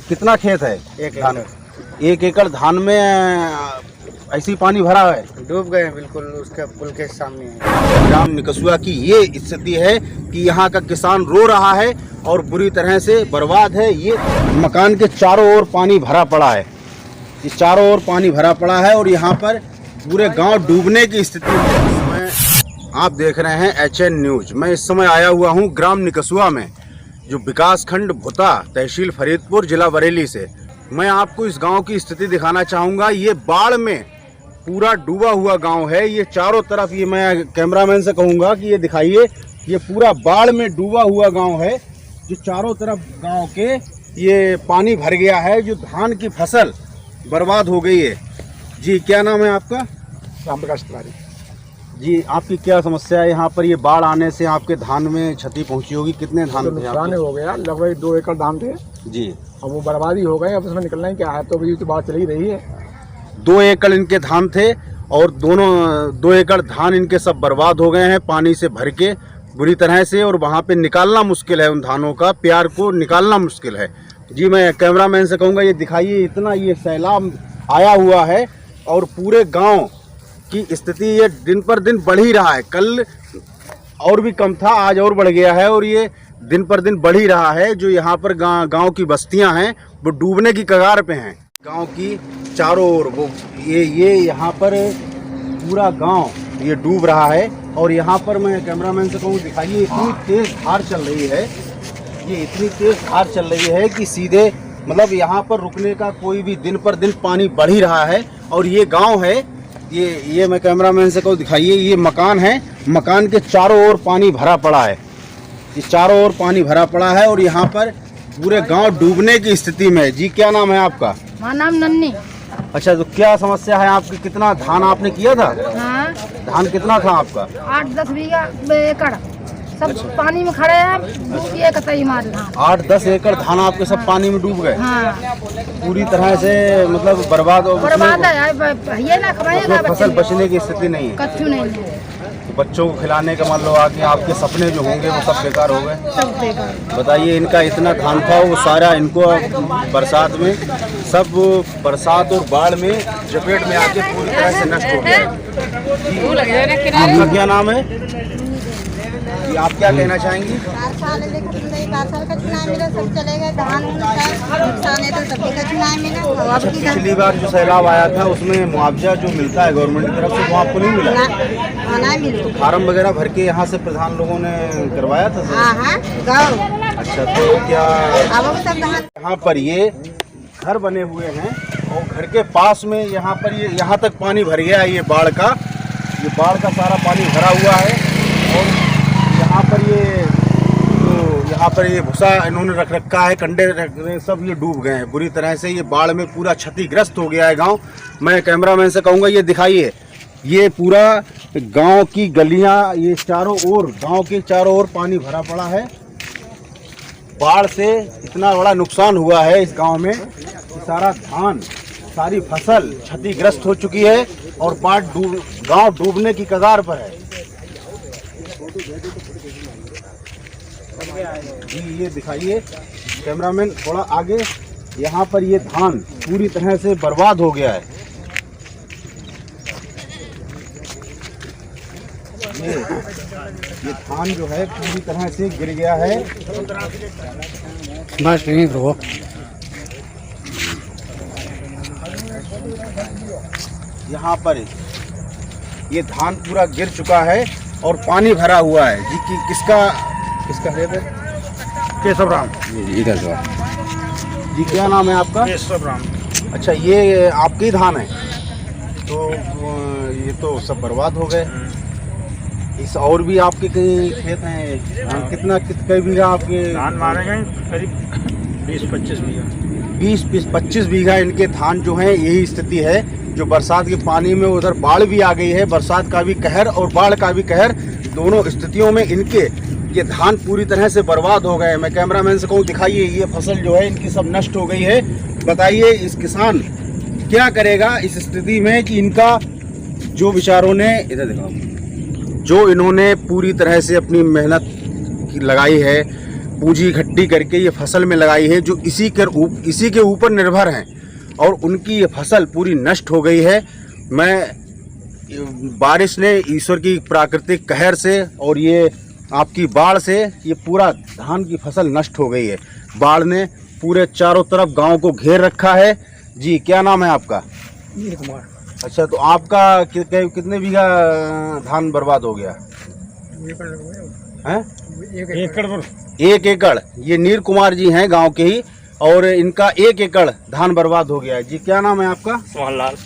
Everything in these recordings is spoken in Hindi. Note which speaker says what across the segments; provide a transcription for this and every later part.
Speaker 1: कितना खेत है?
Speaker 2: 1
Speaker 1: धान,
Speaker 2: एकड़।
Speaker 1: 1 एकड़ धान में ऐसे ही पानी भरा है,
Speaker 2: डूब गए बिल्कुल, उसके पुल के सामने है।
Speaker 1: ग्राम निकसुआ की ये स्थिति है कि यहाँ का किसान रो रहा है और बुरी तरह से बर्बाद है। ये मकान के चारों ओर पानी भरा पड़ा है, इस चारों ओर पानी भरा पड़ा है और यहाँ पर पूरे गांव डूबने की स्थिति में। आप देख रहे हैं HN न्यूज। मैं इस समय आया हुआ हूँ ग्राम निकसुआ में, जो विकास खंड भुता, तहसील फरीदपुर, जिला बरेली से। मैं आपको इस गांव की स्थिति दिखाना चाहूँगा। ये बाढ़ में पूरा डूबा हुआ गांव है। ये चारों तरफ, ये मैं कैमरामैन से कहूँगा कि ये दिखाइए, ये पूरा बाढ़ में डूबा हुआ गांव है। जो चारों तरफ गांव के ये पानी भर गया है, जो धान की फसल बर्बाद हो गई है। जी, क्या नाम है आपका?
Speaker 2: राम प्रकाश तिवारी
Speaker 1: जी, आपकी क्या समस्या है? यहाँ पर ये बाढ़ आने से आपके धान में क्षति पहुँची होगी। कितने धान थे?
Speaker 2: नुकसान हो गया, लगभग 2 एकड़ धान थे
Speaker 1: जी,
Speaker 2: और वो बर्बादी हो गए। अब उसमें निकलना ही क्या है, तो अभी तो बात चली रही है।
Speaker 1: 2 एकड़ इनके धान थे और दोनों 2 एकड़ धान इनके सब बर्बाद हो गए हैं पानी से भर के बुरी तरह से। और वहाँ पे निकालना मुश्किल है, उन धानों का प्यार को निकालना मुश्किल है। जी, मैं कैमरामैन से कहूँगा, ये दिखाइए, इतना ये सैलाब आया हुआ है और पूरे गांव की स्थिति ये दिन पर दिन बढ़ ही रहा है। कल और भी कम था, आज और बढ़ गया है और ये दिन पर दिन बढ़ ही रहा है। जो यहाँ पर गांव की बस्तियां हैं वो डूबने की कगार पे हैं। गांव की चारों ओर वो ये यहाँ पर पूरा गांव ये डूब रहा है। और यहाँ पर मैं कैमरामैन से कहूँ, दिखाइए, इतनी तेज़ धार चल रही है, ये इतनी तेज़ धार चल रही है कि सीधे मतलब यहाँ पर रुकने का कोई भी, दिन पर दिन पानी बढ़ ही रहा है। और ये गांव है, ये मैं कैमरामैन से कहूँ, दिखाइए, ये मकान है, मकान के चारों ओर पानी भरा पड़ा है, ये चारों ओर पानी भरा पड़ा है और यहाँ पर पूरे गांव डूबने की स्थिति में है। जी, क्या नाम है आपका?
Speaker 3: मेरा नाम नन्नी।
Speaker 1: अच्छा, तो क्या समस्या है आपकी? कितना धान आपने किया था?
Speaker 3: हाँ,
Speaker 1: धान कितना था आपका?
Speaker 3: 8-10 बीघा एकड़ सब पानी में खड़े हैं, डूब गए कतई मार धान।
Speaker 1: 8-10 एकड़ धान आपके सब पानी में डूब गए।
Speaker 3: हाँ,
Speaker 1: पूरी तरह से मतलब बर्बाद हो,
Speaker 3: बर्बाद है, ये ना खवाएगा
Speaker 1: फसल बचने की स्थिति नहीं है।
Speaker 3: कच्चू नहीं है,
Speaker 1: तो बच्चों को खिलाने का मान लो आगे आपके सपने जो होंगे वो सब बेकार हो गए।
Speaker 3: सब बेकार।
Speaker 1: बताइए, इनका इतना धान था वो सारा इनको बरसात में, सब बरसात और बाढ़ में जपेट में आके पूरी तरह से नष्ट हो गया। आपका क्या नाम है? जी, आप क्या कहना चाहेंगी?
Speaker 4: 4 साल का चुनाव मिला, सब चले गए, धान नुकसान है तो सभी का चुनाव मिला।
Speaker 1: अच्छा, पिछली बार जो सैलाब आया था उसमें मुआवजा जो मिलता है गवर्नमेंट की तरफ से, वो आपको नहीं मिला?
Speaker 4: नहीं मिला।
Speaker 1: फार्म वगैरह भर के यहाँ से प्रधान लोगों ने करवाया था?
Speaker 4: हाँ, गाँव।
Speaker 1: अच्छा, तो क्या
Speaker 4: अब सब धान
Speaker 1: यहाँ पर ये घर बने हुए हैं और घर के पास में यहाँ पर ये यहाँ तक पानी भर गया है। ये बाढ़ का सारा पानी भरा हुआ है और यहाँ पर ये भूसा इन्होंने रख रखा है, कंडे सब ये डूब गए हैं बुरी तरह से। ये बाढ़ में पूरा क्षतिग्रस्त हो गया है गांव। मैं कैमरामैन से कहूँगा, ये दिखाइए, ये पूरा गांव की गलियां, ये चारों ओर, गांव के चारों ओर पानी भरा पड़ा है। बाढ़ से इतना बड़ा नुकसान हुआ है इस गांव में, सारा धान, सारी फसल क्षतिग्रस्त हो चुकी है और गांव डूबने की कगार पर है। जी, ये दिखाइए कैमरामैन थोड़ा आगे, यहाँ पर ये धान पूरी तरह से बर्बाद हो गया है। ये धान जो है पूरी तरह से गिर गया है।
Speaker 2: बस नहीं ब्रो,
Speaker 1: यहाँ पर ये धान पूरा गिर चुका है और पानी भरा हुआ है। जी, किसका खेत है?
Speaker 2: केशव राम।
Speaker 1: इधर से। जी, क्या नाम है आपका?
Speaker 2: केशव राम।
Speaker 1: अच्छा, ये आपके ही धान है? तो ये तो सब बर्बाद हो गए। इस और भी आपके कई खेत हैं? कितने बीघा आपके
Speaker 2: धान मारे गए? करीब 20-25 बीघा।
Speaker 1: 20-25 बीघा इनके धान जो हैं, यही स्थिति है। जो बरसात के पानी में उधर बाढ़ भी आ गई है, बरसात का भी कहर और बाढ़ का भी कहर, दोनों स्थितियों में इनके ये धान पूरी तरह से बर्बाद हो गए। मैं कैमरामैन से कहूँ, दिखाइए, ये फसल जो है इनकी सब नष्ट हो गई है। बताइए, इस किसान क्या करेगा इस स्थिति में कि इनका जो बेचारों ने, इधर दिखाओ, जो इन्होंने पूरी तरह से अपनी मेहनत लगाई है, पूंजी इकट्ठी करके ये फसल में लगाई है, जो इसी के ऊपर निर्भर हैं, और उनकी ये फसल पूरी नष्ट हो गई है। बारिश ने, ईश्वर की प्राकृतिक कहर से और ये आपकी बाढ़ से ये पूरा धान की फसल नष्ट हो गई है। बाढ़ ने पूरे चारों तरफ गांव को घेर रखा है। जी, क्या नाम है आपका?
Speaker 2: नील कुमार।
Speaker 1: अच्छा, तो आपका कितने बीघा धान बर्बाद हो गया है? 1 एकड़। ये नील कुमार जी हैं गांव के ही, और इनका 1 एकड़ धान बर्बाद हो गया है। जी, क्या नाम है आपका?
Speaker 5: सोहनलाल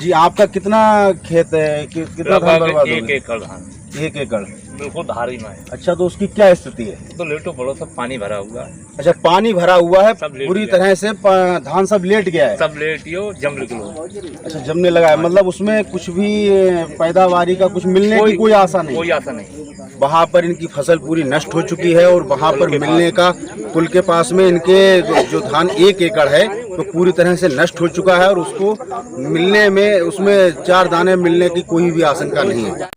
Speaker 1: जी, आपका कितना खेत है? कितना धान बर्बाद हो गया?
Speaker 5: 1 एकड़ धान।
Speaker 1: 1 एकड़
Speaker 5: बिल्कुल धारी में है।
Speaker 1: अच्छा, तो उसकी क्या स्थिति है?
Speaker 5: तो लेटो पड़ो, सब पानी भरा हुआ है।
Speaker 1: अच्छा, पानी भरा हुआ है,
Speaker 5: सब लेट
Speaker 1: पूरी
Speaker 5: गया।
Speaker 1: तरह से धान सब लेट गया है।
Speaker 5: सब लेटियो जम निकलो।
Speaker 1: अच्छा, जमने लगा है, मतलब उसमें कुछ भी पैदावारी का कुछ मिलने की कोई आशा नहीं?
Speaker 5: कोई आशा नहीं।
Speaker 1: वहाँ पर इनकी फसल पूरी नष्ट हो चुकी है, और वहाँ पर मिलने का, पुल के पास में इनके जो धान 1 एकड़ है तो पूरी तरह से नष्ट हो चुका है, और उसको मिलने में, उसमें 4 दाने मिलने की कोई भी आशंका नहीं है।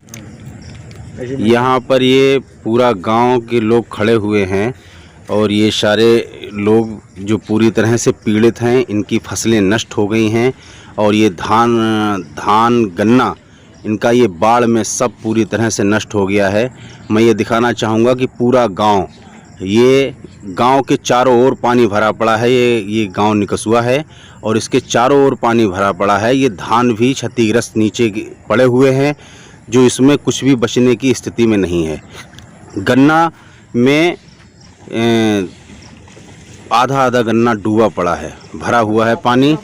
Speaker 1: यहाँ पर ये पूरा गांव के लोग खड़े हुए हैं, और ये सारे लोग जो पूरी तरह से पीड़ित हैं, इनकी फसलें नष्ट हो गई हैं, और ये धान गन्ना इनका ये बाढ़ में सब पूरी तरह से नष्ट हो गया है। मैं ये दिखाना चाहूँगा कि पूरा गांव, ये गांव के चारों ओर पानी भरा पड़ा है। ये गांव निकसुआ है, और इसके चारों ओर पानी भरा पड़ा है। ये धान भी क्षतिग्रस्त नीचे पड़े हुए हैं, जो इसमें कुछ भी बचने की स्थिति में नहीं है। गन्ना में आधा गन्ना डूबा पड़ा है, भरा हुआ है पानी।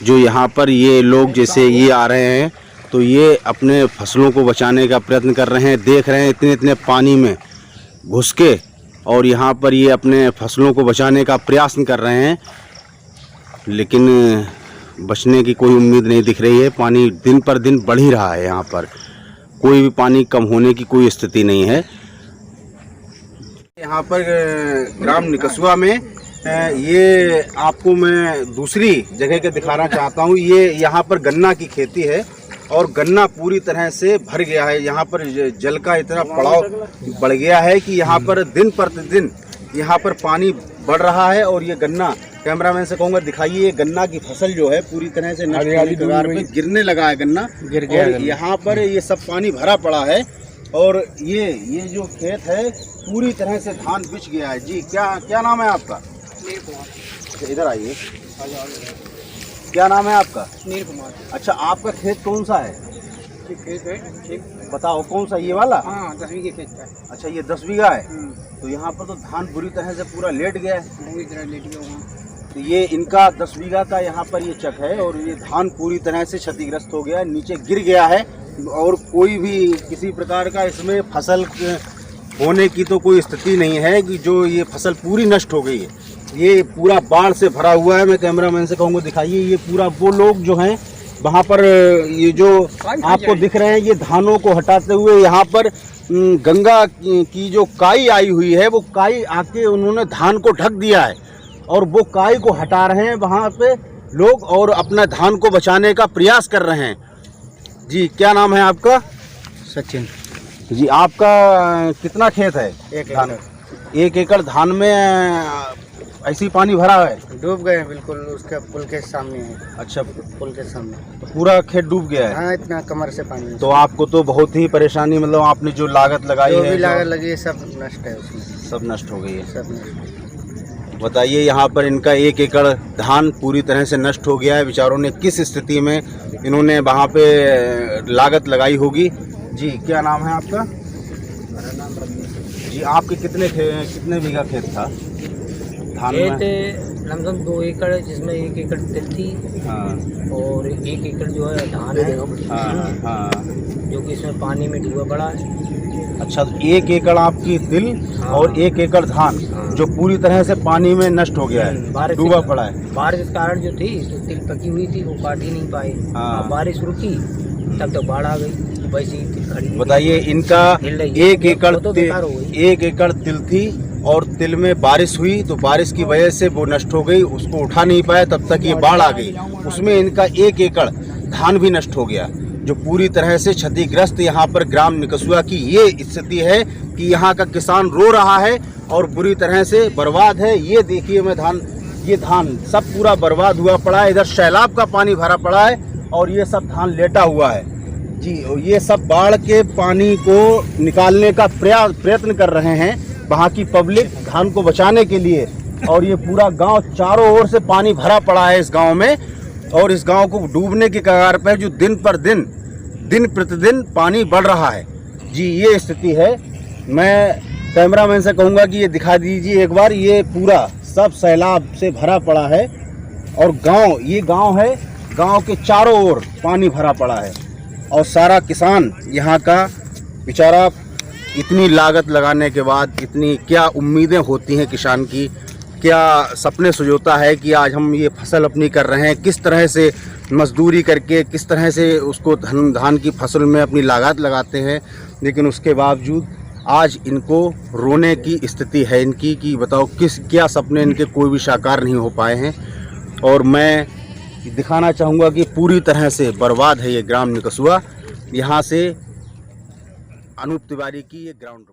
Speaker 1: जो यहाँ पर ये लोग जैसे ये आ रहे हैं, तो ये अपने फसलों को बचाने का प्रयत्न कर रहे हैं। देख रहे हैं इतने पानी में घुस के, और यहाँ पर ये अपने फसलों को बचाने का प्रयास कर रहे हैं, लेकिन बचने की कोई उम्मीद नहीं दिख रही है। पानी दिन पर दिन बढ़ ही रहा है, यहाँ पर कोई भी पानी कम होने की कोई स्थिति नहीं है। यहाँ पर ग्राम निकसुआ में ये आपको मैं दूसरी जगह के दिखाना चाहता हूँ। ये यहाँ पर गन्ना की खेती है, और गन्ना पूरी तरह से भर गया है। यहाँ पर जल का इतना पड़ाव बढ़ गया है कि यहाँ पर दिन प्रतिदिन यहाँ पर पानी बढ़ रहा है, और ये गन्ना, कैमरामैन से कहूँगा दिखाइए, ये गन्ना की फसल जो है पूरी तरह से नष्ट होने के कगार पे गिरने लगा है। गन्ना गिर गया, और यहाँ पर ये सब पानी भरा पड़ा है, और ये जो खेत है पूरी तरह से धान बिछ गया है। जी, क्या नाम है आपका?
Speaker 2: नील कुमार।
Speaker 1: इधर आइए। क्या नाम है आपका?
Speaker 2: नील कुमार।
Speaker 1: अच्छा, आपका खेत कौन सा है?
Speaker 2: ये खेत है,
Speaker 1: बताओ कौन सा, ये वाला?
Speaker 2: हाँ, 10 बीघे खेत है।
Speaker 1: अच्छा, ये 10 बीघा है। तो यहाँ पर तो धान बुरी तरह से पूरा लेट गया है।
Speaker 2: पूरी तरह लेट गया हुआ।
Speaker 1: तो ये इनका 10 बीघा का यहाँ पर ये चक है, और ये धान पूरी तरह से क्षतिग्रस्त हो गया है, नीचे गिर गया है, और कोई भी किसी प्रकार का इसमें फसल होने की तो कोई स्थिति नहीं है, कि जो ये फसल पूरी नष्ट हो गई है। ये पूरा बाढ़ से भरा हुआ है। मैं कैमरामैन से कहूँगा दिखाइए, ये पूरा वो लोग जो हैं वहाँ पर, ये जो आपको दिख रहे हैं, ये धानों को हटाते हुए यहाँ पर गंगा की जो काई आई हुई है, वो काई आके उन्होंने धान को ढक दिया है, और वो काई को हटा रहे हैं वहाँ पे लोग, और अपना धान को बचाने का प्रयास कर रहे हैं। जी, क्या नाम है आपका?
Speaker 2: सचिन।
Speaker 1: जी, आपका कितना खेत है? 1 एकड़ धान में ऐसी पानी भरा है?
Speaker 2: डूब गए बिल्कुल, उसके पुल के सामने है।
Speaker 1: अच्छा,
Speaker 2: पुल के सामने
Speaker 1: तो पूरा खेत डूब गया है?
Speaker 2: हाँ, इतना कमर से पानी।
Speaker 1: तो आपको तो बहुत ही परेशानी, मतलब आपने जो लागत लगाई
Speaker 2: जो
Speaker 1: है,
Speaker 2: भी लागत लगी है सब नष्ट है उसमें।
Speaker 1: सब नष्ट हो गई है।
Speaker 2: सब नष्ट।
Speaker 1: बताइए, यहाँ पर इनका 1 एकड़ धान पूरी तरह से नष्ट हो गया है। बेचारों ने किस स्थिति में इन्होंने वहाँ पे लागत लगाई होगी। जी, क्या नाम है आपका?
Speaker 2: मेरा नाम रमेश।
Speaker 1: जी, आपके कितने बीघा खेत था धान में?
Speaker 6: लमसम 2 एकड़, जिसमें 1 एकड़ तिल थी,
Speaker 1: हाँ,
Speaker 6: और 1 एकड़ जो है धान है,
Speaker 1: हाँ।
Speaker 6: जो कि इसमें पानी में डूबा पड़ा है।
Speaker 1: अच्छा, तो 1 एकड़ आपकी तिल और 1 एकड़ धान जो पूरी तरह से पानी में नष्ट हो गया है, डूबा पड़ा है।
Speaker 6: बारिश के कारण जो थी, तो तिल पकी हुई थी, वो काट ही नहीं पाए।
Speaker 1: हाँ।
Speaker 6: बारिश रुकी तब तक बाढ़ आ गई, वैसे ही तिल खड़ी।
Speaker 1: बताइए, इनका 1 एकड़ तिल थी, और तिल में बारिश हुई, तो बारिश की वजह से वो नष्ट हो गई, उसको उठा नहीं पाया, तब तक ये बाढ़ आ गई। उसमें इनका 1 एकड़ धान भी नष्ट हो गया। जो पूरी तरह से क्षतिग्रस्त यहाँ पर ग्राम निकसुआ की ये स्थिति है कि यहाँ का किसान रो रहा है और बुरी तरह से बर्बाद है। ये देखिए मैं ये धान सब पूरा बर्बाद हुआ पड़ा है। इधर सैलाब का पानी भरा पड़ा है और ये सब धान लेटा हुआ है जी। ये सब बाढ़ के पानी को निकालने का प्रयत्न कर रहे हैं वहाँ की पब्लिक धान को बचाने के लिए। और ये पूरा गांव चारों ओर से पानी भरा पड़ा है इस गांव में और इस गांव को डूबने की कगार पर, जो दिन प्रतिदिन पानी बढ़ रहा है जी। ये स्थिति है। मैं कैमरामैन से कहूँगा कि ये दिखा दीजिए एक बार। ये पूरा सब सैलाब से भरा पड़ा है और ये गांव है, गांव के चारों ओर पानी भरा पड़ा है और सारा किसान यहाँ का बेचारा इतनी लागत लगाने के बाद इतनी क्या उम्मीदें होती हैं किसान की, क्या सपने सुजोता है कि आज हम ये फसल अपनी कर रहे हैं, किस तरह से मजदूरी करके किस तरह से उसको धान की फसल में अपनी लागत लगाते हैं, लेकिन उसके बावजूद आज इनको रोने की स्थिति है इनकी कि बताओ क्या सपने इनके कोई भी साकार नहीं हो पाए हैं। और मैं दिखाना चाहूँगा कि पूरी तरह से बर्बाद है ये ग्राम निकसुआ। यहाँ से अनूप तिवारी की ये ग्राउंड